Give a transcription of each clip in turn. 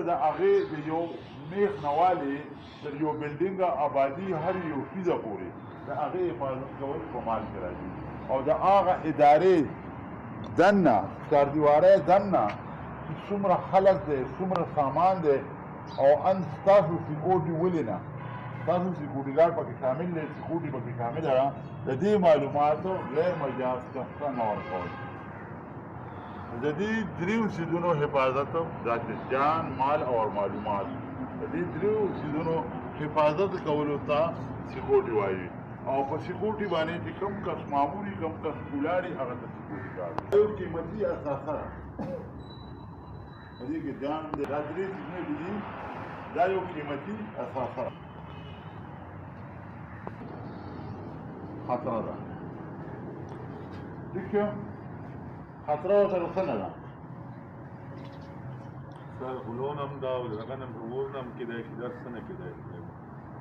د هغې د یو میخ نوالې تر یو بلډینګ آبادي هر یو څیزه پورې د هغې حفاظت کول په مال کې راځي او د هغه ادارې دننه څاردیوارۍ دننه چې څومره خلک دی څومره سامان دی او ان ستاسو سیکورټي ولې نه ستاسو سیکورټي ګارډ پکې شامل دی سیکورټي پکې شامله ده د دې معلوماتو غیر مجاز کسته نه ورکول د دې دریو څیزونو حفاظت ذات جان مال او معلومات د دې دریو څیزونو حفاظت کولو ته سیکورټي وایي او په سیکورټي باندې چې کوم کس معمولي کوم کس ولاړي هغه ته سیکورټي ګارډ یو قیمتي اثاثه په دې کې جان د دا درې څیزونه دي دا یو قیمتي اثاثه خطره ده ٹھیک ہے خطره ورته روښانه ده سر غلون هم دا او دغه نه ورور هم کېدای شي درس نه کېدای شي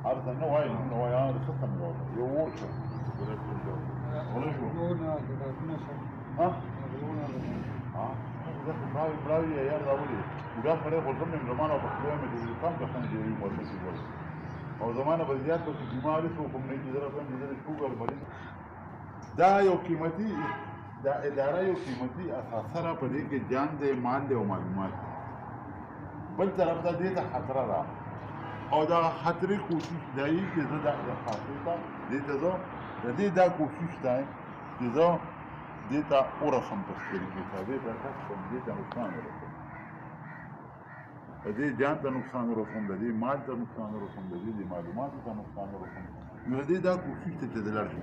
هر څه نه وایي نو وایي هغه څه سم دی یو ورشه ورشو ها براوي یار راولي دا سره خو زموږ زمانه په خپل مې د کم کسان دی یو ورته ول او زمانه په زیات په بیماری سو کوم نه کېدل په دې د شوګر مریض دا یو قیمتي دا اداره یو قیمتي اثاثه په دې کې جان دی مال دی او معلومات بل طرف ته دې ته خطر ده او دا خطرې کوشش دی چې زه دا خاطر ته دې ته زه د دې دا کوشش دی چې زه دې ته ورسم په سترګې ته دې ته کوم دې ته نقصان ورسوم دې جان ته نقصان ورسوم دې مال ته نقصان ورسوم دې معلوماتو ته نقصان ورسوم نو دې دا کوشش ته چې دلار شي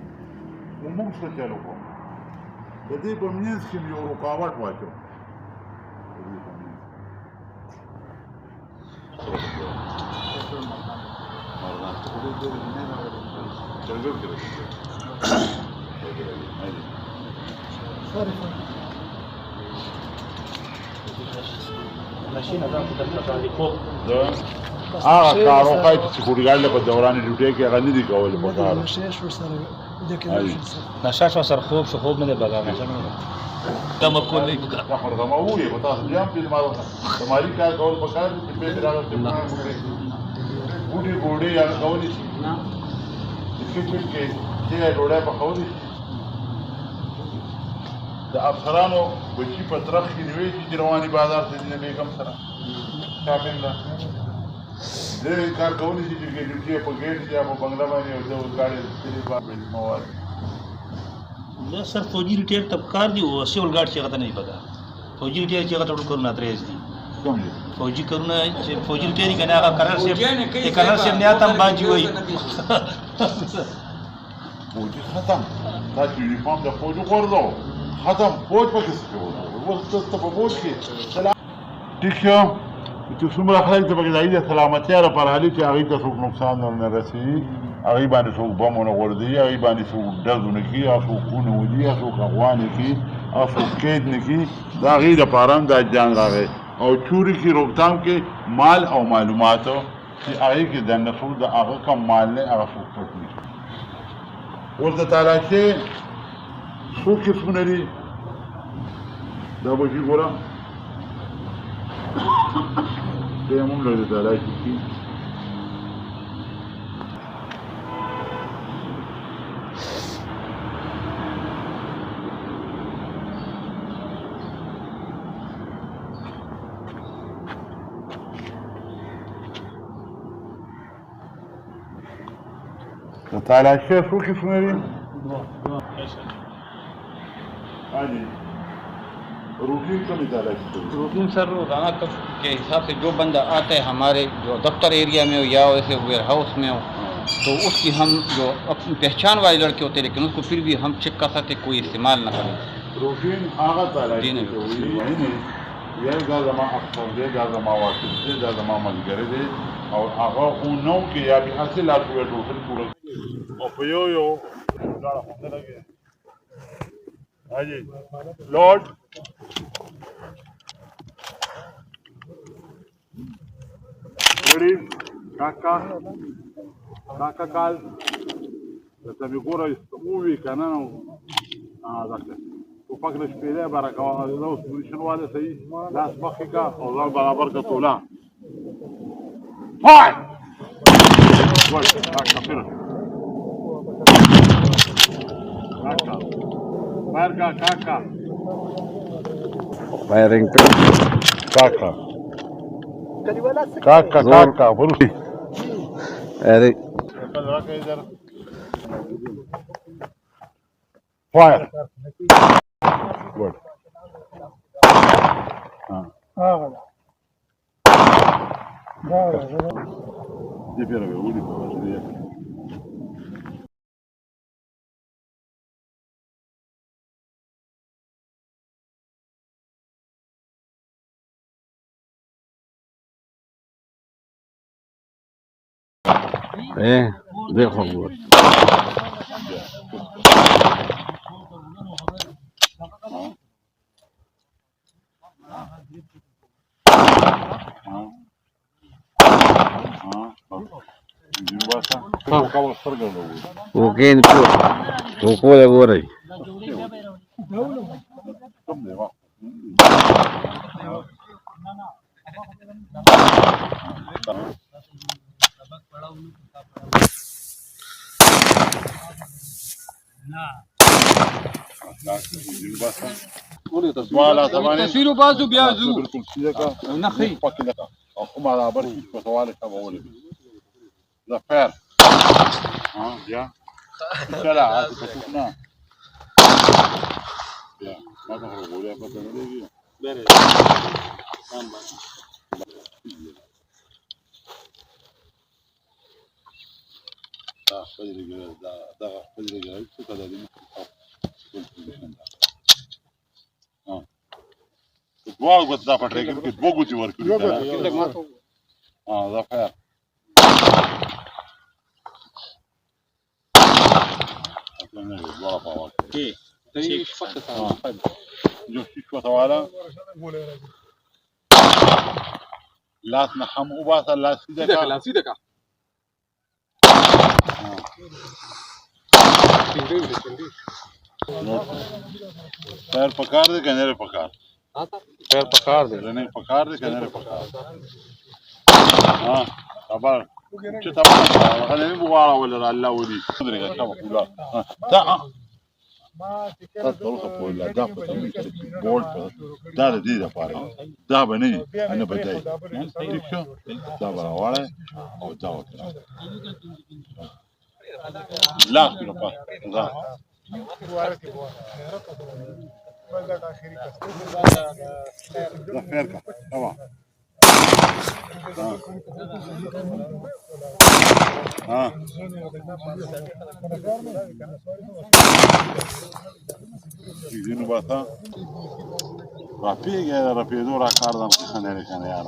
موږ څه چلو کوو د دې په منځ کې یو رکاوټ واچو هغه کاروخای چې سیکورټي ګارډ په دوران ډیوټي کې هغه نه دي کول په کار نشاش سره خوب شو خوب نه دی بګا نشه تم کول نه بګا خبر غما وې په تاسو بیا په ما تمہاری کار کول په کار چې په دراغه ته ګوډي ګوډي یا کولې شي نه چې چې ډوډۍ په کولې د افسرانو بچی په طرف کې نیوي چې رواني بازار ته دې بیگم سره شاپینګ ده دې کار کولې چې ډیوټي په ګیټ یا په بنگلا باندې او د ګاډي تیرې باندې مواد دا سر فوجي ریټیر تب کار دی او سیول ګاډ چې غته نه پتا فوجي ریټیر چې غته ټول کورونه ترېز دي کوم دي فوجي کورونه چې فوجي ریټیر کنه هغه قرار سي قرار سي نه اتم باندې وای فوجي ختم دا چې یونیفورم د فوجي ورځو ختم فوج پکې څه کوي ورته ته په فوج کې سلام ټیک شو چې څومره خلک ته پکې د سلامتیا لپاره حالي چې هغې ته څوک نقصان نه رسېږي هغې باندې څوک بم ونه غورځوي هغې باندې څوک ډزونه کړي هغه څوک خونه ولي هغه څوک افغانې کړي هغه څوک قید نه کړي د هغې دپاره هم دا جان راغی او چوري کې روکتام کې مال او معلوماتو چې هغې کې د نسل د هغه کم مال نه هغه څوک پټ نه کړي ورته تالاشې څو قسمونه دي دا به شي ګوره هم لري تالاشې کې د تالاشې څو قسمونه دي रूटीन का मिसाल routine sir रोजाना के हिसाब से जो बंदा आता है हमारे जो दफ्तर एरिया में हो या ऐसे वेयर हाउस में हो तो उसकी हम जो अपनी पहचान वाले लड़के होते हैं लेकिन उसको फिर भी हम चेक कर सकते कोई इस्तेमाल न करें रूटीन आगा यह जमा अक्सर दे जमा वाकिफ दे जमा मलगरे दे और आगा उनों के या भी हासिल आते रूटीन पूरा और यो गाड़ा होने लगे हाँ जी Lord ready kaka kaal ته به ګوره ووي که نه نو دغه ټوپک له شپېلۍ به راکوه دا اوس پوزیشن والا صحیح لاس مخکې کا او ځان برابر که توله Fire! Good. Kaka, finish. Kaka. Fire ka, Kaka. Firing. Kaka. Kaka, Kaka. Finish. Firing. Fire. Good. Теперь улица. देखो वो وكاين وكولا غوري تصويرو بازو بيازو بالكل سيكا نخي فكلك اقوم على بركي وطوالك ابو زفير يا شلع تشوفنا يا ما تخرجوا لي فتنه لي ده فجر ده فجر جاي كده دي دواغ قد دا پټریګم کې دوه ګوتې ورکړي دا خیر اصلا نه دوه پاوه کې تیش فقط جو شو توالا لاس نحم وباس لاس سيدك لاس سيدك خیر پکار دې کنه پکار خیر پکار دې نه پکار دې کنه پکار خبر چې تمام غنمي بوغاړه ولا الله ولي درګه شابه کولا دا ما تاسو په ولا دا په تمې بول دا دې دا پاره دا باندې انا بدای ٹھیک شو دا وراله او دا وکړه لا کړه پا دا ده خير کا تمام زینو باسا راپیږي راپیدو را کار دم خنه لري کنه یار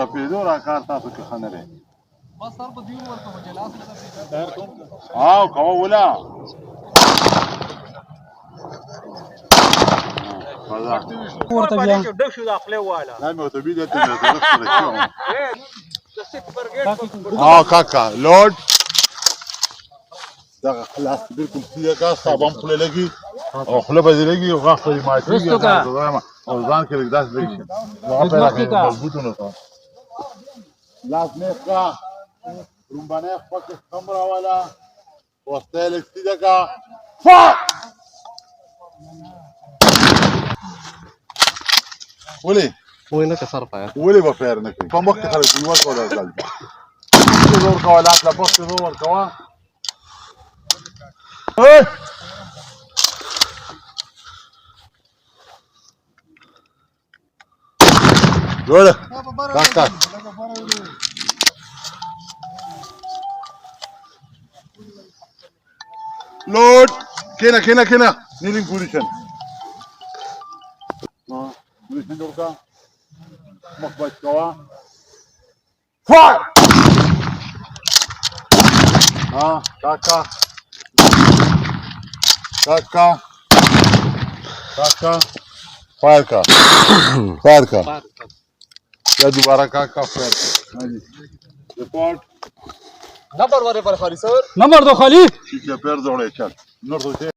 راپیدو را کار تاسو کې خنه لري بس سر په دیو ورته مجلاس خیر کوم کوم ولا ورته بیا ډک شو د خپل والا لا مې ته بيدته نه درسته كاكا لورد دا خلاص بالكم سيكا صابون خله لګي او خله به لګي او غاښ یې ماتيږي او ځان کې لګداس لګي هغه په راکې مضبوطونه تا لازم کا رومبانه خپل کمره والا واستهلك سيدكا ولي وينك صرفه ولي بفير نكي فمك خلق الوقت ولا زال دور كوالات لا بص دور كوا ايه ولا كاك لورد كنا نيلين بوزيشن بوزيشن دوركا مقبض كوا فاير كاكا فاير का या दोबारा का फायर रिपोर्ट नंबर 1 पर खाली सर नंबर 2 खाली ठीक है पैर जोड़े चल नंबर 2